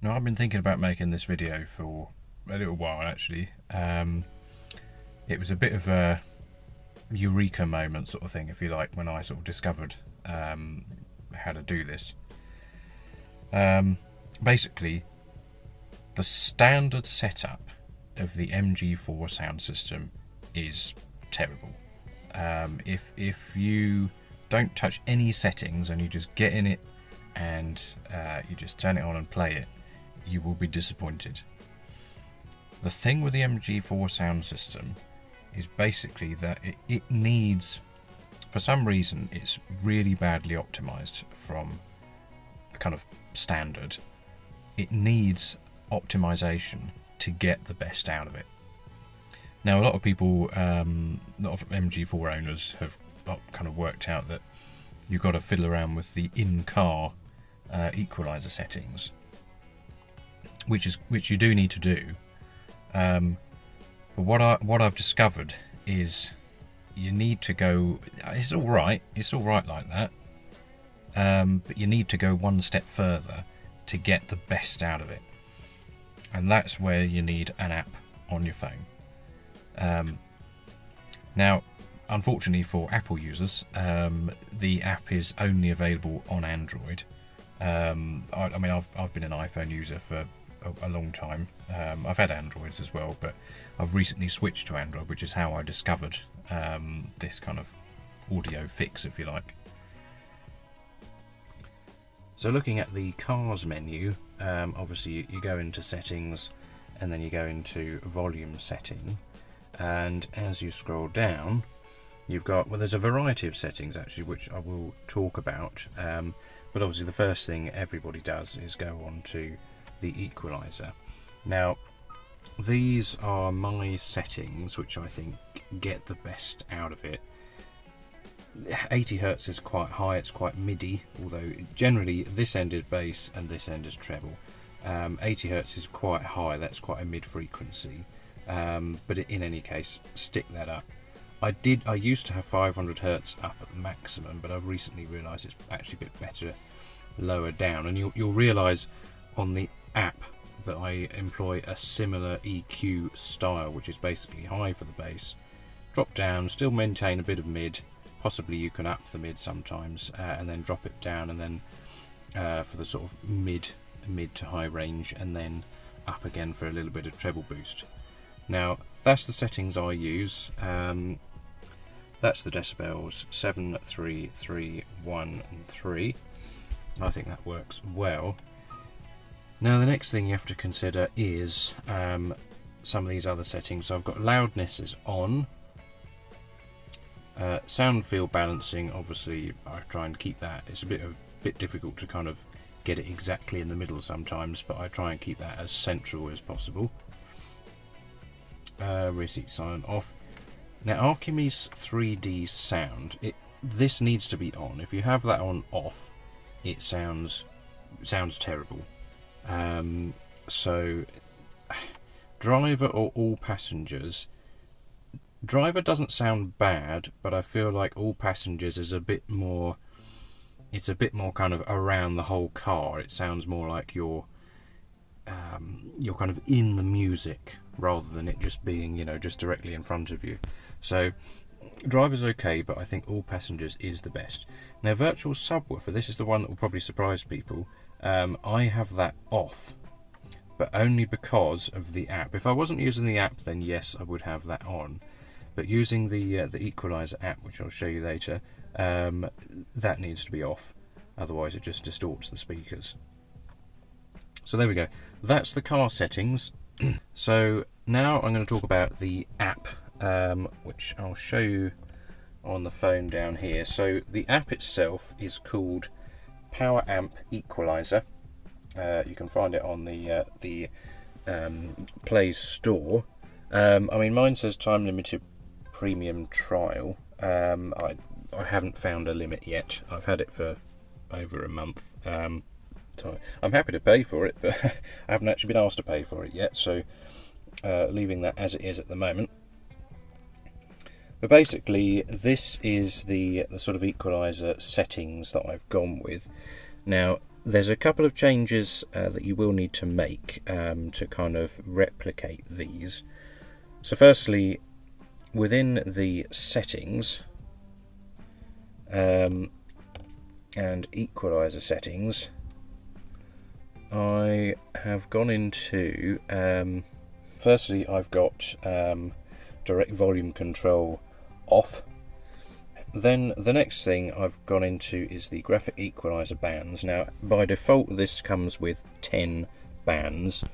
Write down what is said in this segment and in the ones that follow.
Now, I've been thinking about making this video for a little while actually. It was a bit of a eureka moment sort of thing, if you like, when I sort of discovered how to do this. Basically, the standard setup of the MG4 sound system is terrible. If you don't touch any settings and you just get in it and you just turn it on and play it, you will be disappointed. The thing with the MG4 sound system is basically that it needs, for some reason, it's really badly optimized from a kind of standard. It needs optimization to get the best out of it. Now, a lot of people, a lot of MG4 owners have kind of worked out that you've got to fiddle around with the in-car equalizer settings, which you do need to do. But what I've discovered is you need to go. It's all right like that. But you need to go one step further to get the best out of it, and that's where you need an app on your phone. Now, unfortunately for Apple users, the app is only available on Android. I mean, I've been an iPhone user for a long time. I've had Androids as well, but I've recently switched to Android, which is how I discovered this kind of audio fix, if you like. So looking at the cars menu, obviously you go into settings and then you go into volume setting, and as you scroll down you've got, well, there's a variety of settings actually, which I will talk about, but obviously the first thing everybody does is go on to the equalizer. Now, these are my settings which I think get the best out of it. 80 Hz is quite high, it's quite MIDI, although generally this end is bass and this end is treble. 80 Hz is quite high, that's quite a mid frequency, but in any case, stick that up. I used to have 500 Hz up at maximum, but I've recently realised it's actually a bit better lower down, and you'll realise on the app that I employ a similar EQ style, which is basically high for the bass, drop down, still maintain a bit of mid, possibly you can up the mid sometimes, and then drop it down, and then for the sort of mid to high range, and then up again for a little bit of treble boost. Now, that's the settings I use. That's the decibels, 7, 3, 3, 1 and 3. I think that works well. Now the next thing you have to consider is some of these other settings. So I've got loudness is on. Sound field balancing, obviously I try and keep that. It's a bit difficult to kind of get it exactly in the middle sometimes, but I try and keep that as central as possible. Reseat silent off. Now Archimedes 3D sound, this needs to be on. If you have that on off, it sounds terrible. So driver or all passengers. Driver doesn't sound bad, but I feel like all passengers is a bit more. It's a bit more kind of around the whole car. It sounds more like you're kind of in the music rather than it just being, just directly in front of you. So driver's okay, but I think all passengers is the best. Now virtual subwoofer, this is the one that will probably surprise people. I have that off, but only because of the app. If I wasn't using the app, then yes, I would have that on. But using the equalizer app, which I'll show you later, that needs to be off. Otherwise, it just distorts the speakers. So there we go. That's the car settings. So now I'm going to talk about the app, which I'll show you on the phone down here. So the app itself is called Power Amp Equalizer. You can find it on the Play Store. I mean, mine says time limited premium trial. I haven't found a limit yet. I've had it for over a month. So I'm happy to pay for it, but I haven't actually been asked to pay for it yet, so leaving that as it is at the moment. But basically, this is the sort of equalizer settings that I've gone with. Now, there's a couple of changes that you will need to make to kind of replicate these. So firstly, within the settings and equalizer settings, I have gone into, firstly I've got direct volume control off. Then the next thing I've gone into is the graphic equalizer bands. Now by default this comes with 10 bands,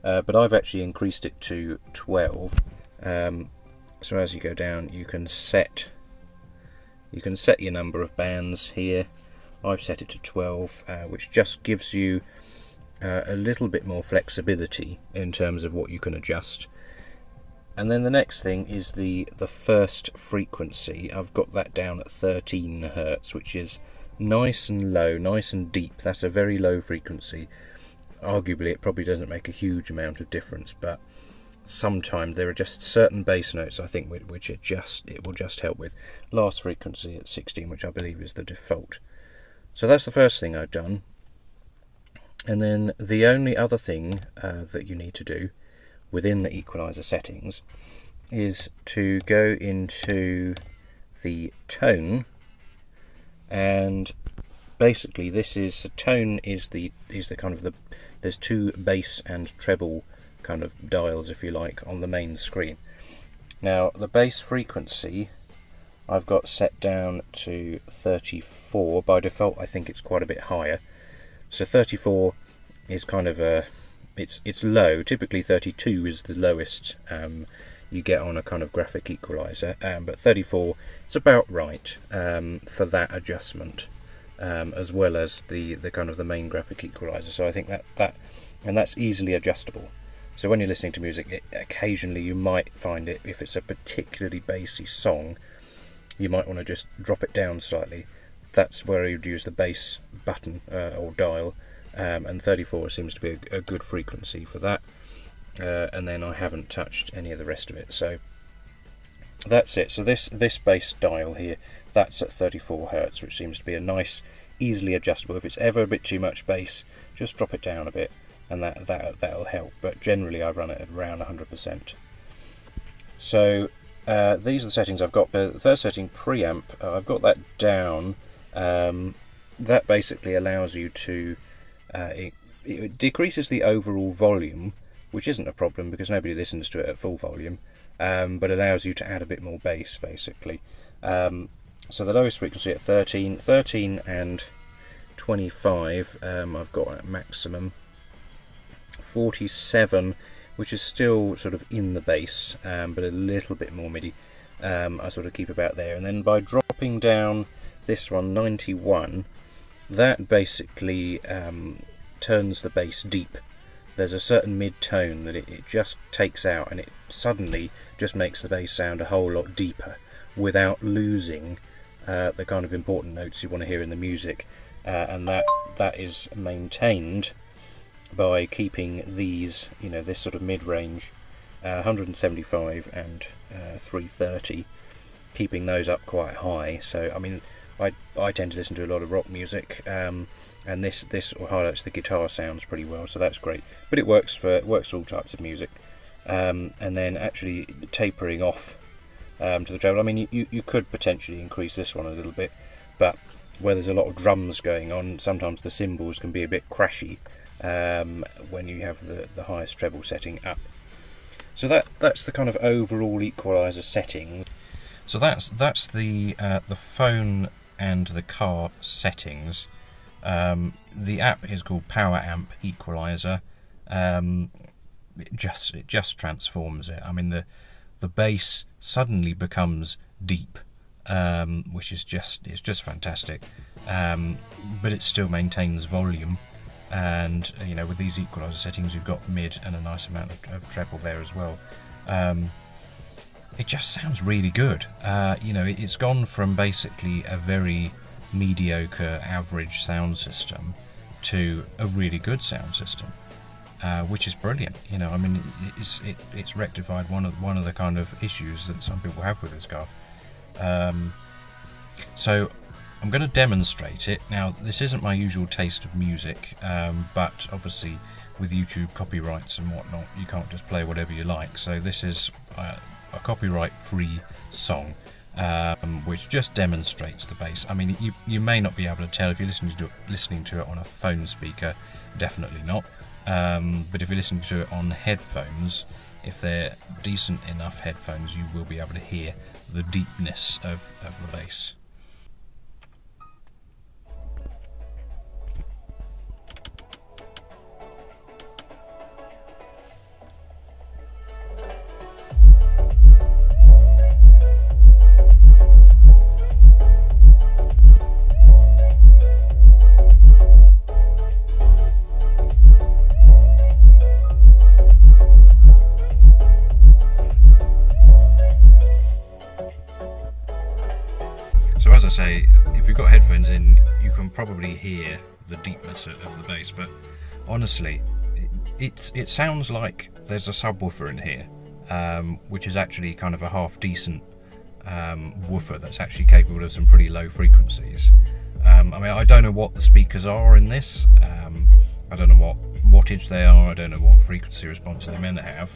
but I've actually increased it to 12. So as you go down you can set your number of bands here. I've set it to 12, which just gives you a little bit more flexibility in terms of what you can adjust. And then the next thing is the first frequency. I've got that down at 13 Hertz, which is nice and low, nice and deep. That's a very low frequency. Arguably it probably doesn't make a huge amount of difference, but sometimes there are just certain bass notes I think which it will just help with. Last frequency at 16, which I believe is the default. So that's the first thing I've done. And then the only other thing that you need to do within the equalizer settings is to go into the tone, and basically this is tone is the kind of there's two bass and treble kind of dials, if you like, on the main screen. Now the bass frequency I've got set down to 34. By default I think it's quite a bit higher, so 34 is kind of a it's low. Typically 32 is the lowest you get on a kind of graphic equalizer, but 34 is about right for that adjustment, as well as the kind of the main graphic equalizer. So I think that's easily adjustable. So when you're listening to music, occasionally you might find it, if it's a particularly bassy song, you might want to just drop it down slightly. That's where you'd use the bass button or dial. And 34 seems to be a good frequency for that, and then I haven't touched any of the rest of it, so that's it. So this bass dial here, that's at 34 Hertz, which seems to be a nice, easily adjustable. If it's ever a bit too much bass, just drop it down a bit, and that'll help. But generally I run it at around 100%. So these are the settings I've got. The first setting, preamp, I've got that down. That basically allows you to it decreases the overall volume, which isn't a problem because nobody listens to it at full volume, but allows you to add a bit more bass basically. So the lowest frequency at 13 and 25, I've got at maximum. 47, which is still sort of in the bass, but a little bit more MIDI, I sort of keep about there. And then by dropping down this one, 91, that basically turns the bass deep. There's a certain mid-tone that it just takes out, and it suddenly just makes the bass sound a whole lot deeper without losing the kind of important notes you want to hear in the music, and that is maintained by keeping these, this sort of mid-range 175 and 330, keeping those up quite high. So I mean, I tend to listen to a lot of rock music, and this highlights the guitar sounds pretty well, so that's great. But it works for all types of music. And then actually tapering off to the treble. I mean, you could potentially increase this one a little bit, but where there's a lot of drums going on, sometimes the cymbals can be a bit crashy when you have the highest treble setting up. So that's the kind of overall equalizer setting. So that's the phone and the car settings. The app is called Power Amp Equalizer. It just transforms it. I mean, the bass suddenly becomes deep, which is just fantastic. But it still maintains volume, and with these equalizer settings, you've got mid and a nice amount of treble there as well. It just sounds really good. It's gone from basically a very mediocre, average sound system to a really good sound system, which is brilliant. I mean, it's rectified one of the kind of issues that some people have with this car. So I'm going to demonstrate it. Now, this isn't my usual taste of music, but obviously with YouTube copyrights and whatnot, you can't just play whatever you like. So this is a copyright-free song, which just demonstrates the bass. I mean, you may not be able to tell if you're listening to it on a phone speaker, definitely not. But if you're listening to it on headphones, if they're decent enough headphones, you will be able to hear the deepness of the bass. So as I say, if you've got headphones in, you can probably hear the deepness of the bass, but honestly, it sounds like there's a subwoofer in here, which is actually kind of a half-decent woofer that's actually capable of some pretty low frequencies. I mean, I don't know what the speakers are in this, I don't know what wattage they are, I don't know what frequency response they're meant to have.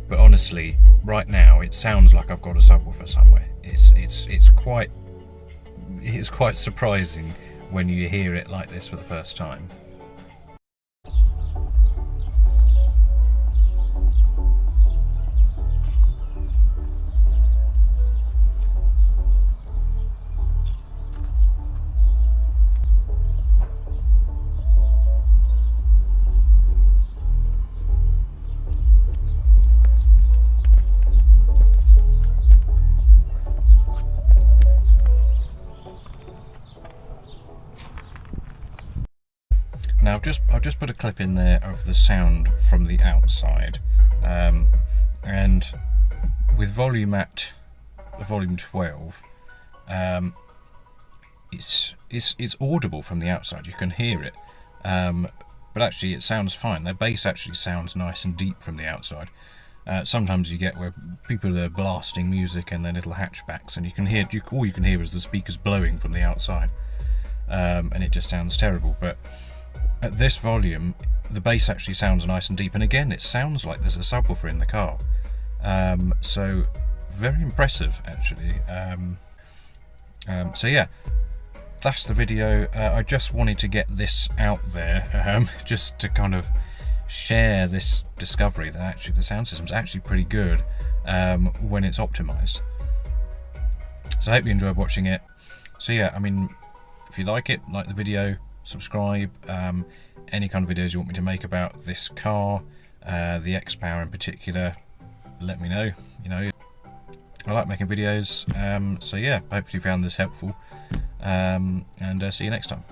But honestly, right now it sounds like I've got a subwoofer somewhere. It's quite surprising when you hear it like this for the first time. Now I've just put a clip in there of the sound from the outside, and with volume at volume 12, it's audible from the outside. You can hear it, but actually it sounds fine. The bass actually sounds nice and deep from the outside. Sometimes you get where people are blasting music in their little hatchbacks, and all you can hear is the speakers blowing from the outside, and it just sounds terrible. But at this volume, the bass actually sounds nice and deep, and again, it sounds like there's a subwoofer in the car. So very impressive, actually. So yeah, that's the video. I just wanted to get this out there, just to kind of share this discovery that actually the sound system's actually pretty good when it's optimized. So I hope you enjoyed watching it. So yeah, I mean, if you like it, like the video, subscribe. Any kind of videos you want me to make about this car, the X-Power in particular, let me know. You know, I like making videos. So yeah, hopefully you found this helpful, and see you next time.